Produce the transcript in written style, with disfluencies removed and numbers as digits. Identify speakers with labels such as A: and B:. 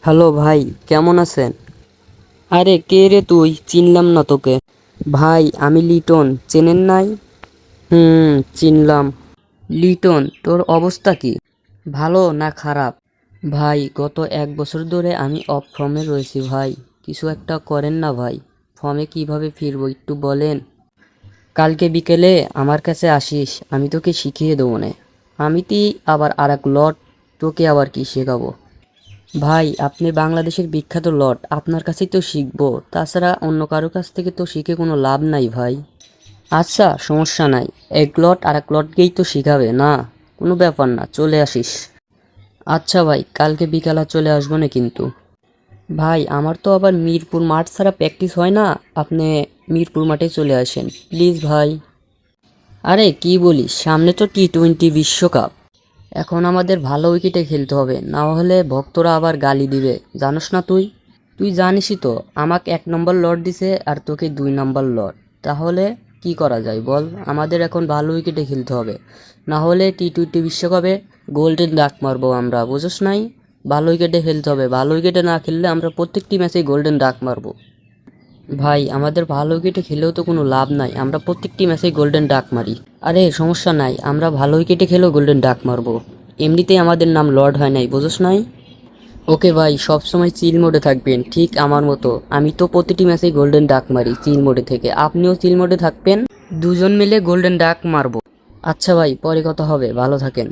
A: Hello ভাই, কেমন আছেন? আরে কে রে তুই? চিনলাম না তোকে। ভাই আমি লিটন, চেনেন নাই? চিনলাম। লিটন, তোর অবস্থা কি? ভালো না খারাপ? ভাই গত 1 বছর ধরে আমি অফ ফর্মে রয়েছি ভাই। কিছু একটা করেন না ভাই। ফর্মে কিভাবে ফিরবো একটু বলেন। কালকে বিকেলে আমার কাছে আসিস, আমি তোকে শিখিয়ে দেবো নে। আমিতি আবার আর এক লট, তোকে আবার কি শেখাবো? ভাই আপনি বাংলাদেশের বিখ্যাত লট, আপনার কাছেই তো শিখবো। তাছাড়া অন্য কারো কাছ থেকে তো শিখে কোনো লাভ নাই ভাই। আচ্ছা সমস্যা নাই, এক লট আর এক লটকেই তো শিখাবে না, কোনো ব্যাপার না, চলে আসিস। আচ্ছা ভাই, কালকে বিকালে চলে আসবো না কিন্তু। ভাই আমার তো আবার মিরপুর মাঠ ছাড়া প্র্যাকটিস হয় না, আপনি মিরপুর মাঠে চলে আসেন প্লিজ ভাই। আরে কি বলিস, সামনে তো টি-20 বিশ্বকাপ। এখন আমাদের ভালো উইকেটে খেলতে হবে, না হলে ভক্তরা আবার গালি দিবে, জানোস না তুই? তুই জানিসই তো, আমাকে 1 নম্বর লট দিছে আর তোকে 2 নম্বর লট। তাহলে কি করা যায় বল? আমাদের এখন ভালো উইকেটে খেলতে হবে, না হলে টি-20 বিশ্বকাপে গোল্ডেন ডাক মারবো আমরা, বুঝোস নাই? ভালো উইকেটে খেলতে হবে, ভালো উইকেটে না খেললে আমরা প্রত্যেকটি ম্যাচে গোল্ডেন ডাক মারবো। ভাই আমাদের ভালো উইকেটে খেলেও তো কোনো লাভ নাই, আমরা প্রত্যেকটি ম্যাচেই গোল্ডেন ডাক মারি। আরে সমস্যা নাই, আমরা ভালো উইকেটে খেলেও গোল্ডেন ডাক মারবো। এমনিতেই আমাদের নাম লর্ড হয় নাই, বুঝোস নাই? ওকে ভাই, সবসময় চিল মোডে থাকবেন, ঠিক আমার মতো। আমি তো প্রতিটি ম্যাচেই গোল্ডেন ডাক মারি চিল মোডে থেকে, আপনিও চিল মোডে থাকবেন, দুজন মিলে গোল্ডেন ডাক মারবো। আচ্ছা ভাই, পরে কথা হবে, ভালো থাকেন।